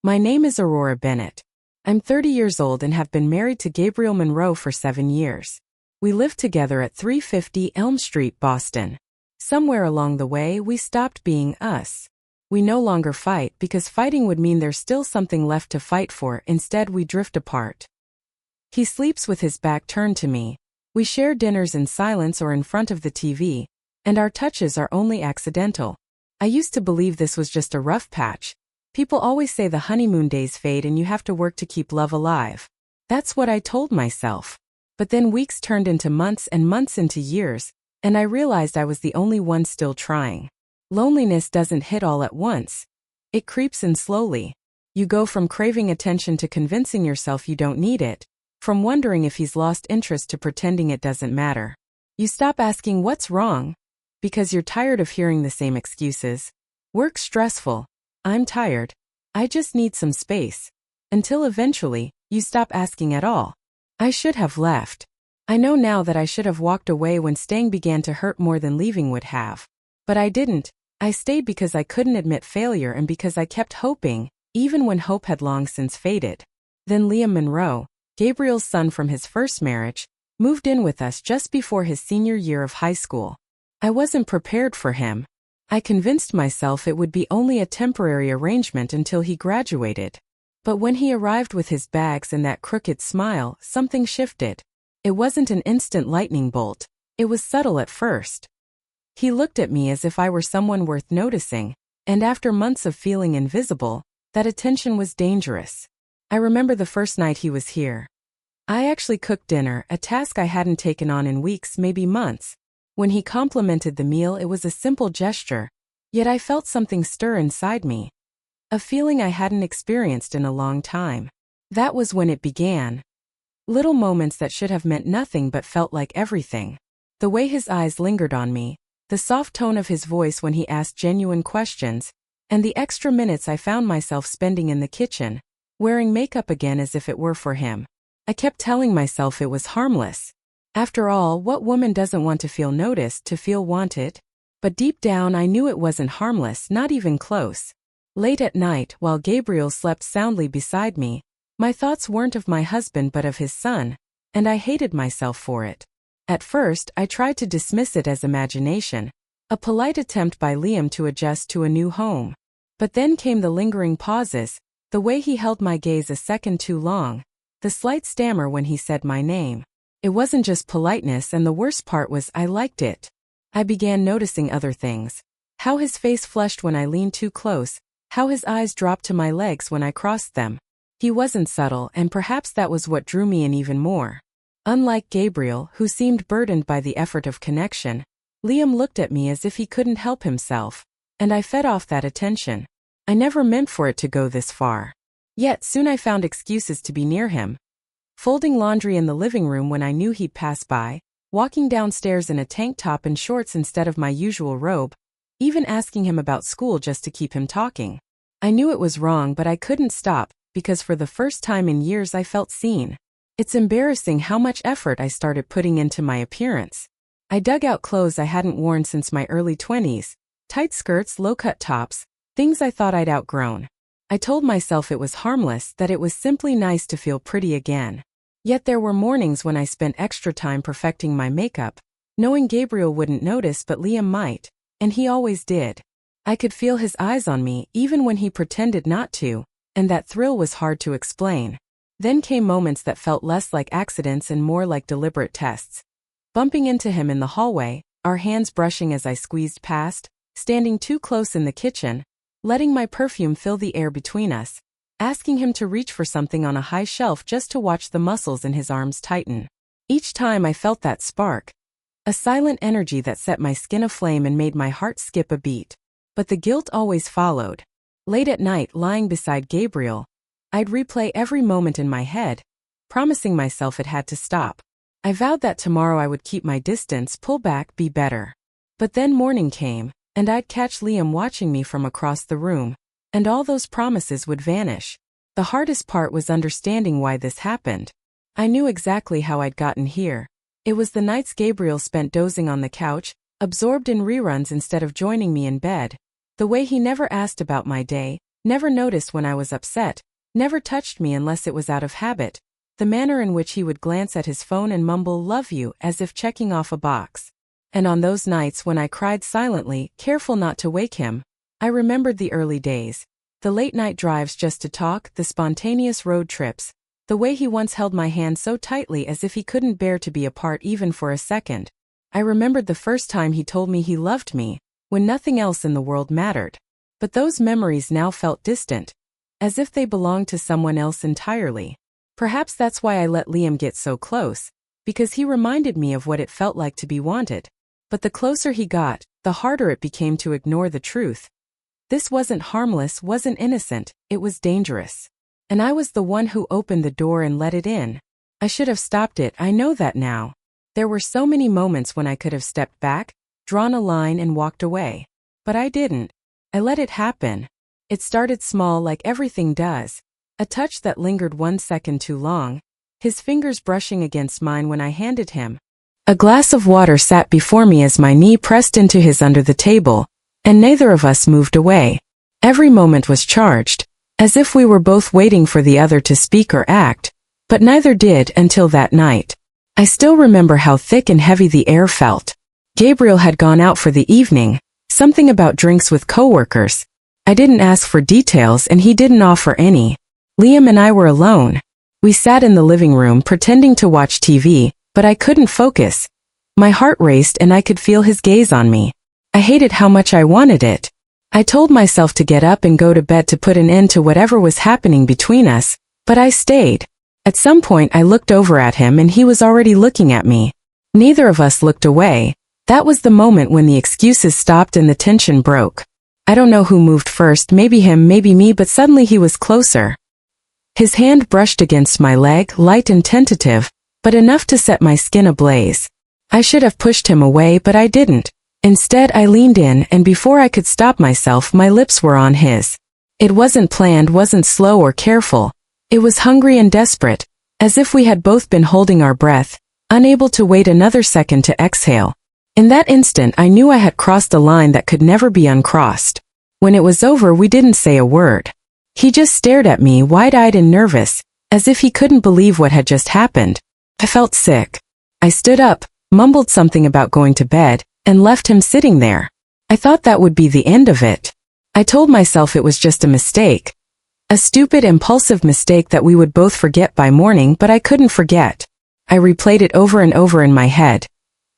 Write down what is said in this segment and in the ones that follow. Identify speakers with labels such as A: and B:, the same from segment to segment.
A: My name is Aurora Bennett. I'm 30 years old and have been married to Gabriel Monroe for 7 years. We live together at 350 Elm Street, Boston. Somewhere along the way, we stopped being us. We no longer fight because fighting would mean there's still something left to fight for. Instead, we drift apart. He sleeps with his back turned to me. We share dinners in silence or in front of the TV, and our touches are only accidental. I used to believe this was just a rough patch. People always say the honeymoon days fade and you have to work to keep love alive. That's what I told myself. But then weeks turned into months and months into years, and I realized I was the only one still trying. Loneliness doesn't hit all at once. It creeps in slowly. You go from craving attention to convincing yourself you don't need it, from wondering if he's lost interest to pretending it doesn't matter. You stop asking what's wrong, because you're tired of hearing the same excuses. Work's stressful. I'm tired. I just need some space. Until eventually, you stop asking at all. I should have left. I know now that I should have walked away when staying began to hurt more than leaving would have. But I didn't. I stayed because I couldn't admit failure and because I kept hoping, even when hope had long since faded. Then Liam Monroe, Gabriel's son from his first marriage, moved in with us just before his senior year of high school. I wasn't prepared for him. I convinced myself it would be only a temporary arrangement until he graduated. But when he arrived with his bags and that crooked smile, something shifted. It wasn't an instant lightning bolt. It was subtle at first. He looked at me as if I were someone worth noticing, and after months of feeling invisible, that attention was dangerous. I remember the first night he was here. I actually cooked dinner, a task I hadn't taken on in weeks, maybe months. When he complimented the meal, it was a simple gesture, yet I felt something stir inside me. A feeling I hadn't experienced in a long time. That was when it began. Little moments that should have meant nothing but felt like everything. The way his eyes lingered on me, the soft tone of his voice when he asked genuine questions, and the extra minutes I found myself spending in the kitchen, wearing makeup again as if it were for him. I kept telling myself it was harmless. After all, what woman doesn't want to feel noticed, to feel wanted? But deep down I knew it wasn't harmless, not even close. Late at night, while Gabriel slept soundly beside me, my thoughts weren't of my husband but of his son, and I hated myself for it. At first, I tried to dismiss it as imagination, a polite attempt by Liam to adjust to a new home. But then came the lingering pauses, the way he held my gaze a second too long, the slight stammer when he said my name. It wasn't just politeness, and the worst part was I liked it. I began noticing other things. How his face flushed when I leaned too close, how his eyes dropped to my legs when I crossed them. He wasn't subtle, and perhaps that was what drew me in even more. Unlike Gabriel, who seemed burdened by the effort of connection, Liam looked at me as if he couldn't help himself, and I fed off that attention. I never meant for it to go this far. Yet soon I found excuses to be near him. Folding laundry in the living room when I knew he'd pass by, walking downstairs in a tank top and shorts instead of my usual robe, even asking him about school just to keep him talking. I knew it was wrong, but I couldn't stop, because for the first time in years I felt seen. It's embarrassing how much effort I started putting into my appearance. I dug out clothes I hadn't worn since my early 20s, tight skirts, low-cut tops, things I thought I'd outgrown. I told myself it was harmless, that it was simply nice to feel pretty again. Yet there were mornings when I spent extra time perfecting my makeup, knowing Gabriel wouldn't notice but Liam might, and he always did. I could feel his eyes on me even when he pretended not to, and that thrill was hard to explain. Then came moments that felt less like accidents and more like deliberate tests. Bumping into him in the hallway, our hands brushing as I squeezed past, standing too close in the kitchen, letting my perfume fill the air between us, asking him to reach for something on a high shelf just to watch the muscles in his arms tighten. Each time I felt that spark, a silent energy that set my skin aflame and made my heart skip a beat. But the guilt always followed. Late at night, lying beside Gabriel, I'd replay every moment in my head, promising myself it had to stop. I vowed that tomorrow I would keep my distance, pull back, be better. But then morning came, and I'd catch Liam watching me from across the room, and all those promises would vanish. The hardest part was understanding why this happened. I knew exactly how I'd gotten here. It was the nights Gabriel spent dozing on the couch, absorbed in reruns instead of joining me in bed, the way he never asked about my day, never noticed when I was upset, never touched me unless it was out of habit, the manner in which he would glance at his phone and mumble "love you" as if checking off a box. And on those nights when I cried silently, careful not to wake him, I remembered the early days. The late-night drives just to talk, the spontaneous road trips, the way he once held my hand so tightly as if he couldn't bear to be apart even for a second. I remembered the first time he told me he loved me, when nothing else in the world mattered. But those memories now felt distant, as if they belonged to someone else entirely. Perhaps that's why I let Liam get so close, because he reminded me of what it felt like to be wanted. But the closer he got, the harder it became to ignore the truth. This wasn't harmless, wasn't innocent, it was dangerous. And I was the one who opened the door and let it in. I should have stopped it, I know that now. There were so many moments when I could have stepped back, drawn a line and walked away. But I didn't. I let it happen. It started small like everything does. A touch that lingered 1 second too long, his fingers brushing against mine when I handed him. A glass of water sat before me as my knee pressed into his under the table, and neither of us moved away. Every moment was charged, as if we were both waiting for the other to speak or act, but neither did until that night. I still remember how thick and heavy the air felt. Gabriel had gone out for the evening, something about drinks with coworkers. I didn't ask for details and he didn't offer any. Liam and I were alone. We sat in the living room pretending to watch TV, but I couldn't focus. My heart raced and I could feel his gaze on me. I hated how much I wanted it. I told myself to get up and go to bed to put an end to whatever was happening between us, but I stayed. At some point I looked over at him and he was already looking at me. Neither of us looked away. That was the moment when the excuses stopped and the tension broke. I don't know who moved first, maybe him, maybe me, but suddenly he was closer. His hand brushed against my leg, light and tentative, but enough to set my skin ablaze. I should have pushed him away, but I didn't. Instead, I leaned in, and before I could stop myself, my lips were on his. It wasn't planned, wasn't slow or careful. It was hungry and desperate, as if we had both been holding our breath, unable to wait another second to exhale. In that instant, I knew I had crossed a line that could never be uncrossed. When it was over, we didn't say a word. He just stared at me, wide-eyed and nervous, as if he couldn't believe what had just happened. I felt sick. I stood up, mumbled something about going to bed, and left him sitting there. I thought that would be the end of it. I told myself it was just a mistake. A stupid, impulsive mistake that we would both forget by morning, but I couldn't forget. I replayed it over and over in my head.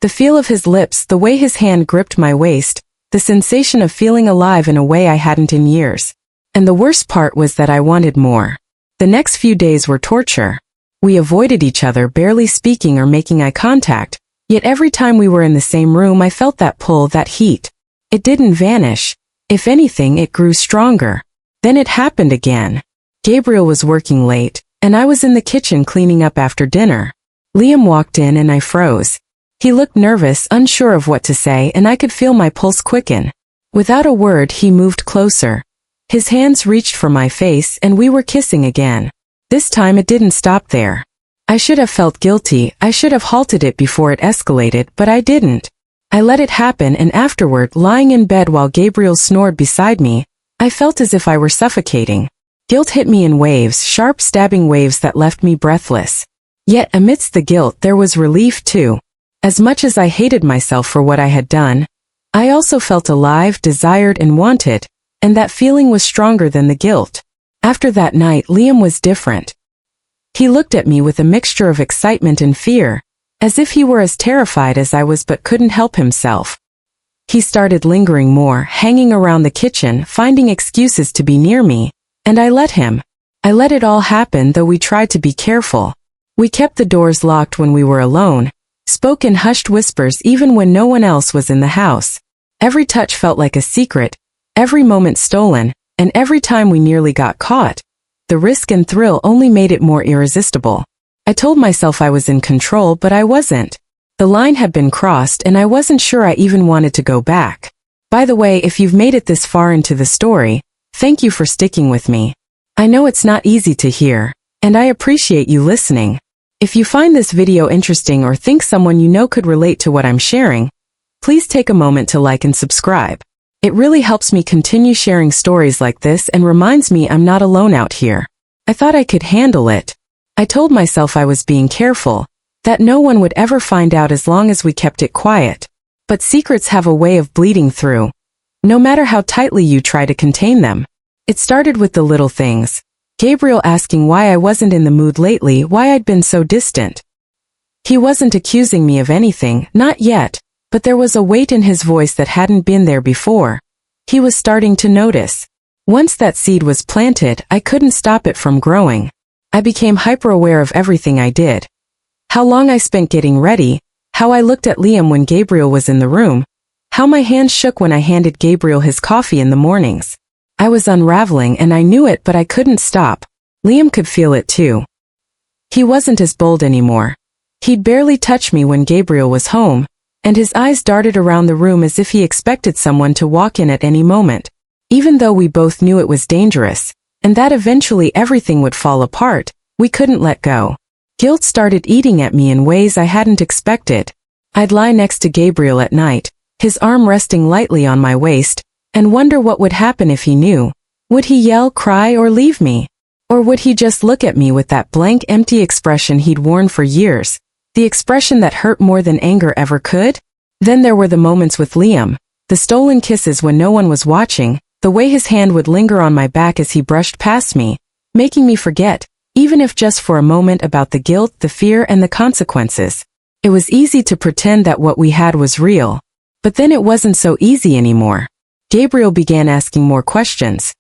A: The feel of his lips, the way his hand gripped my waist, the sensation of feeling alive in a way I hadn't in years. And the worst part was that I wanted more. The next few days were torture. We avoided each other, barely speaking or making eye contact. Yet every time we were in the same room I felt that pull, that heat. It didn't vanish. If anything, it grew stronger. Then it happened again. Gabriel was working late, and I was in the kitchen cleaning up after dinner. Liam walked in and I froze. He looked nervous, unsure of what to say, and I could feel my pulse quicken. Without a word, he moved closer. His hands reached for my face and we were kissing again. This time it didn't stop there. I should have felt guilty, I should have halted it before it escalated, but I didn't. I let it happen, and afterward, lying in bed while Gabriel snored beside me, I felt as if I were suffocating. Guilt hit me in waves, sharp stabbing waves that left me breathless. Yet amidst the guilt there was relief too. As much as I hated myself for what I had done, I also felt alive, desired and wanted, and that feeling was stronger than the guilt. After that night, Liam was different. He looked at me with a mixture of excitement and fear, as if he were as terrified as I was but couldn't help himself. He started lingering more, hanging around the kitchen, finding excuses to be near me, and I let him. I let it all happen, though we tried to be careful. We kept the doors locked when we were alone, spoke in hushed whispers even when no one else was in the house. Every touch felt like a secret, every moment stolen, and every time we nearly got caught, the risk and thrill only made it more irresistible. I told myself I was in control, but I wasn't. The line had been crossed and I wasn't sure I even wanted to go back. By the way, if you've made it this far into the story, thank you for sticking with me. I know it's not easy to hear, and I appreciate you listening. If you find this video interesting or think someone you know could relate to what I'm sharing, please take a moment to like and subscribe. It really helps me continue sharing stories like this and reminds me I'm not alone out here. I thought I could handle it. I told myself I was being careful, that no one would ever find out as long as we kept it quiet. But secrets have a way of bleeding through, no matter how tightly you try to contain them. It started with the little things. Gabriel asking why I wasn't in the mood lately, why I'd been so distant. He wasn't accusing me of anything, not yet, but there was a weight in his voice that hadn't been there before. He was starting to notice. Once that seed was planted, I couldn't stop it from growing. I became hyper-aware of everything I did. How long I spent getting ready, how I looked at Liam when Gabriel was in the room, how my hands shook when I handed Gabriel his coffee in the mornings. I was unraveling and I knew it, but I couldn't stop. Liam could feel it too. He wasn't as bold anymore. He'd barely touch me when Gabriel was home, and his eyes darted around the room as if he expected someone to walk in at any moment. Even though we both knew it was dangerous, and that eventually everything would fall apart, we couldn't let go. Guilt started eating at me in ways I hadn't expected. I'd lie next to Gabriel at night, his arm resting lightly on my waist, and wonder what would happen if he knew. Would he yell, cry, or leave me? Or would he just look at me with that blank, empty expression he'd worn for years, the expression that hurt more than anger ever could? Then there were the moments with Liam, the stolen kisses when no one was watching, the way his hand would linger on my back as he brushed past me, making me forget, even if just for a moment, about the guilt, the fear, and the consequences. It was easy to pretend that what we had was real. But then it wasn't so easy anymore. Gabriel began asking more questions.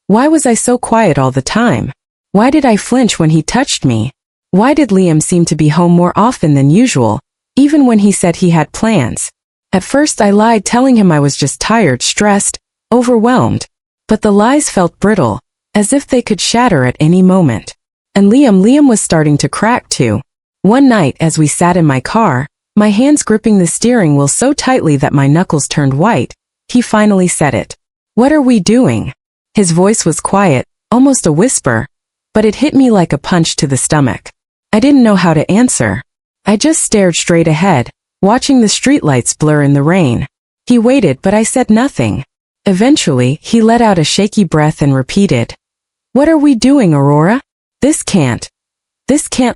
A: Why was I so quiet all the time? Why did I flinch when he touched me? Why did Liam seem to be home more often than usual, even when he said he had plans? At first I lied, telling him I was just tired, stressed, overwhelmed. But the lies felt brittle, as if they could shatter at any moment. And Liam was starting to crack too. One night as we sat in my car, my hands gripping the steering wheel so tightly that my knuckles turned white, he finally said it. "What are we doing?" His voice was quiet, almost a whisper, but it hit me like a punch to the stomach. I didn't know how to answer. I just stared straight ahead, watching the streetlights blur in the rain. He waited, but I said nothing. Eventually, he let out a shaky breath and repeated, "What are we doing, Aurora? This can't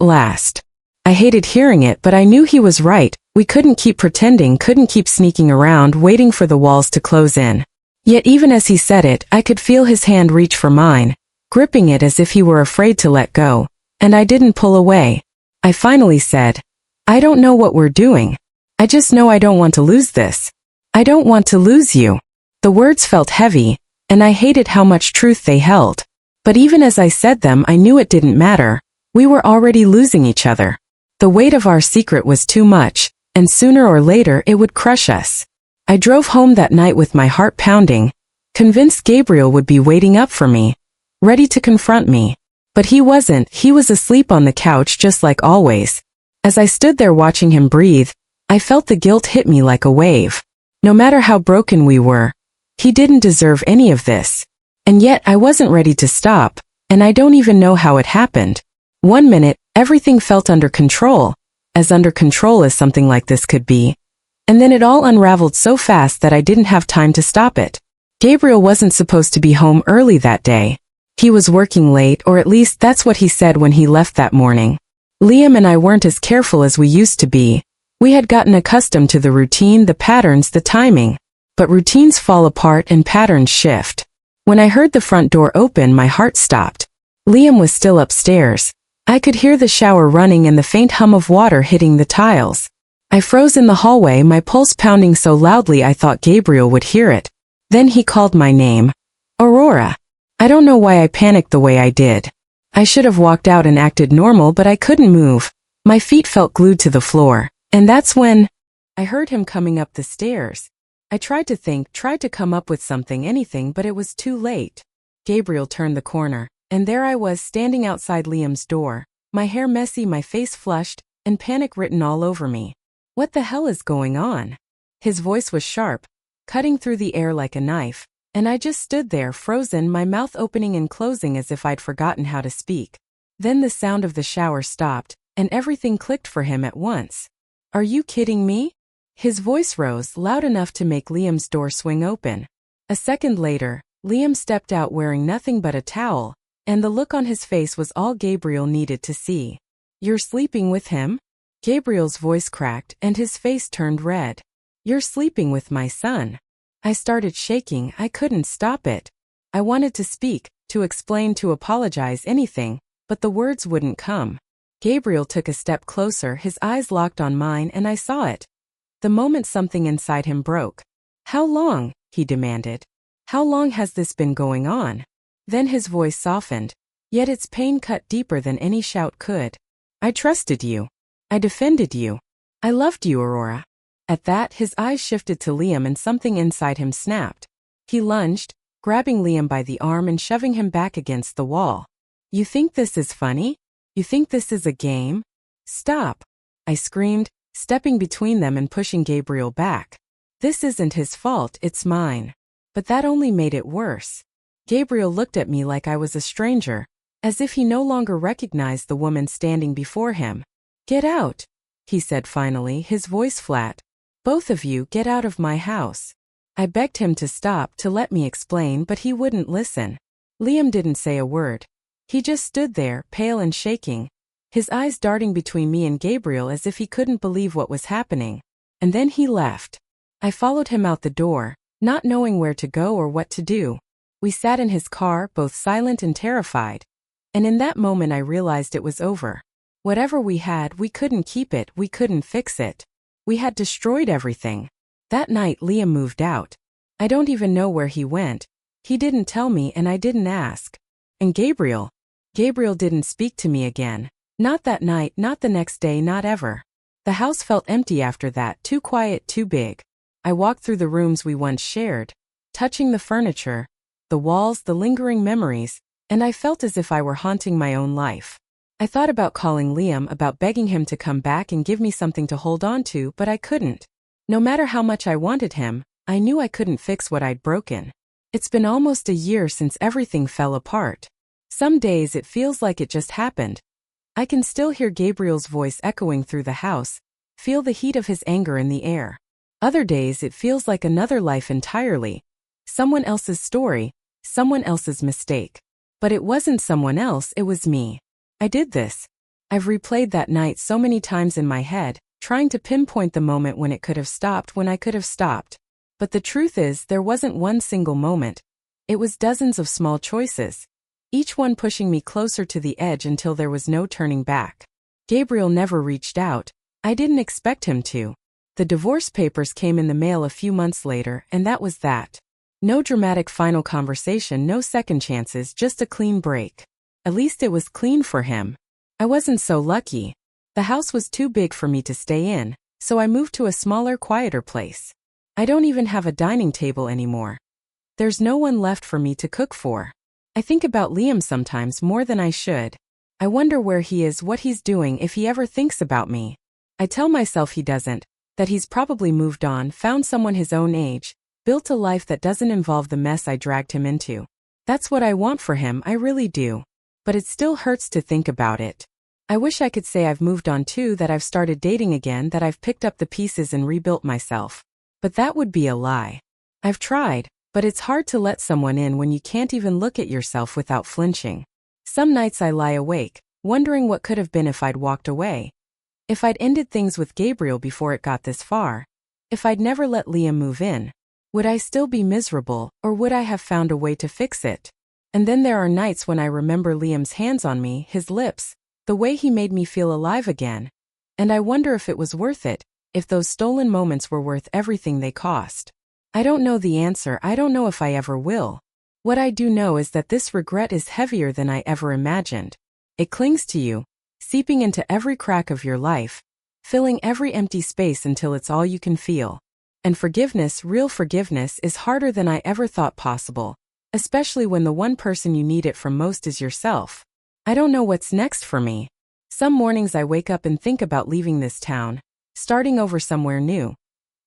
A: last." I hated hearing it, but I knew he was right. We couldn't keep pretending, couldn't keep sneaking around, waiting for the walls to close in. Yet even as he said it, I could feel his hand reach for mine, gripping it as if he were afraid to let go. And I didn't pull away. I finally said, "I don't know what we're doing. I just know I don't want to lose this. I don't want to lose you." The words felt heavy, and I hated how much truth they held. But even as I said them, I knew it didn't matter. We were already losing each other. The weight of our secret was too much, and sooner or later it would crush us. I drove home that night with my heart pounding, convinced Gabriel would be waiting up for me, ready to confront me. But he wasn't. He was asleep on the couch just like always. As I stood there watching him breathe, I felt the guilt hit me like a wave. No matter how broken we were, he didn't deserve any of this. And yet I wasn't ready to stop, and I don't even know how it happened. One minute, everything felt under control, as under control as something like this could be. And then it all unraveled so fast that I didn't have time to stop it. Gabriel wasn't supposed to be home early that day. He was working late, or at least that's what he said when he left that morning. Liam and I weren't as careful as we used to be. We had gotten accustomed to the routine, the patterns, the timing. But routines fall apart and patterns shift. When I heard the front door open, my heart stopped. Liam was still upstairs. I could hear the shower running and the faint hum of water hitting the tiles. I froze in the hallway, my pulse pounding so loudly I thought Gabriel would hear it. Then he called my name. Aurora. I don't know why I panicked the way I did. I should have walked out and acted normal, but I couldn't move. My feet felt glued to the floor. And that's when I heard him coming up the stairs. I tried to think, tried to come up with something, anything, but it was too late. Gabriel turned the corner, and there I was standing outside Liam's door, my hair messy, my face flushed, and panic written all over me. What the hell is going on? His voice was sharp, cutting through the air like a knife, and I just stood there frozen, my mouth opening and closing as if I'd forgotten how to speak. Then the sound of the shower stopped, and everything clicked for him at once. "Are you kidding me?" His voice rose, loud enough to make Liam's door swing open. A second later, Liam stepped out wearing nothing but a towel, and the look on his face was all Gabriel needed to see. "You're sleeping with him?" Gabriel's voice cracked and his face turned red. "You're sleeping with my son." I started shaking. I couldn't stop it. I wanted to speak, to explain, to apologize, anything, but the words wouldn't come. Gabriel took a step closer, his eyes locked on mine, and I saw it. The moment something inside him broke. "How long?" he demanded. "How long has this been going on?" Then his voice softened, yet its pain cut deeper than any shout could. "I trusted you. I defended you. I loved you, Aurora." At that, his eyes shifted to Liam and something inside him snapped. He lunged, grabbing Liam by the arm and shoving him back against the wall. "You think this is funny? You think this is a game? Stop!" I screamed, stepping between them and pushing Gabriel back. "This isn't his fault, it's mine." But that only made it worse. Gabriel looked at me like I was a stranger, as if he no longer recognized the woman standing before him. "Get out," he said finally, his voice flat. "Both of you, get out of my house." I begged him to stop, to let me explain, but he wouldn't listen. Liam didn't say a word. He just stood there, pale and shaking, his eyes darting between me and Gabriel as if he couldn't believe what was happening. And then he left. I followed him out the door, not knowing where to go or what to do. We sat in his car, both silent and terrified. And in that moment I realized it was over. Whatever we had, we couldn't keep it, we couldn't fix it. We had destroyed everything. That night Liam moved out. I don't even know where he went. He didn't tell me and I didn't ask. And Gabriel didn't speak to me again. Not that night, not the next day, not ever. The house felt empty after that, too quiet, too big. I walked through the rooms we once shared, touching the furniture, the walls, the lingering memories, and I felt as if I were haunting my own life. I thought about calling Liam, about begging him to come back and give me something to hold on to, but I couldn't. No matter how much I wanted him, I knew I couldn't fix what I'd broken. It's been almost a year since everything fell apart. Some days it feels like it just happened. I can still hear Gabriel's voice echoing through the house, feel the heat of his anger in the air. Other days it feels like another life entirely. Someone else's story, someone else's mistake. But it wasn't someone else, it was me. I did this. I've replayed that night so many times in my head, trying to pinpoint the moment when it could have stopped, when I could have stopped. But the truth is, there wasn't one single moment. It was dozens of small choices, each one pushing me closer to the edge until there was no turning back. Gabriel never reached out. I didn't expect him to. The divorce papers came in the mail a few months later, and that was that. No dramatic final conversation, no second chances, just a clean break. At least it was clean for him. I wasn't so lucky. The house was too big for me to stay in, so I moved to a smaller, quieter place. I don't even have a dining table anymore. There's no one left for me to cook for. I think about Liam sometimes more than I should. I wonder where he is, what he's doing, if he ever thinks about me. I tell myself he doesn't, that he's probably moved on, found someone his own age, built a life that doesn't involve the mess I dragged him into. That's what I want for him, I really do. But it still hurts to think about it. I wish I could say I've moved on too, that I've started dating again, that I've picked up the pieces and rebuilt myself. But that would be a lie. I've tried, but it's hard to let someone in when you can't even look at yourself without flinching. Some nights I lie awake, wondering what could have been if I'd walked away. If I'd ended things with Gabriel before it got this far. If I'd never let Liam move in. Would I still be miserable, or would I have found a way to fix it? And then there are nights when I remember Liam's hands on me, his lips, the way he made me feel alive again. And I wonder if it was worth it, if those stolen moments were worth everything they cost. I don't know the answer, I don't know if I ever will. What I do know is that this regret is heavier than I ever imagined. It clings to you, seeping into every crack of your life, filling every empty space until it's all you can feel. And forgiveness, real forgiveness, is harder than I ever thought possible. Especially when the one person you need it from most is yourself. I don't know what's next for me. Some mornings I wake up and think about leaving this town, starting over somewhere new.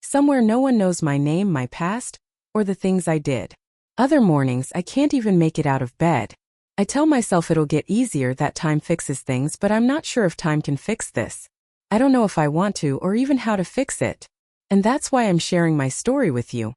A: Somewhere no one knows my name, my past, or the things I did. Other mornings I can't even make it out of bed. I tell myself it'll get easier, that time fixes things, but I'm not sure if time can fix this. I don't know if I want to or even how to fix it. And that's why I'm sharing my story with you.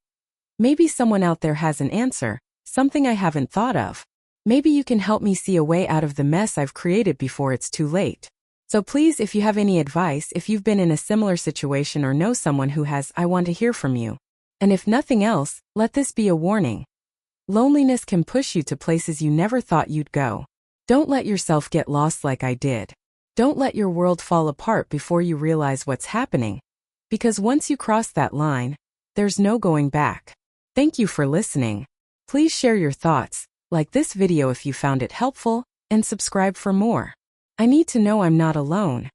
A: Maybe someone out there has an answer, something I haven't thought of. Maybe you can help me see a way out of the mess I've created before it's too late. So please, if you have any advice, if you've been in a similar situation or know someone who has, I want to hear from you. And if nothing else, let this be a warning. Loneliness can push you to places you never thought you'd go. Don't let yourself get lost like I did. Don't let your world fall apart before you realize what's happening. Because once you cross that line, there's no going back. Thank you for listening. Please share your thoughts, like this video if you found it helpful, and subscribe for more. I need to know I'm not alone.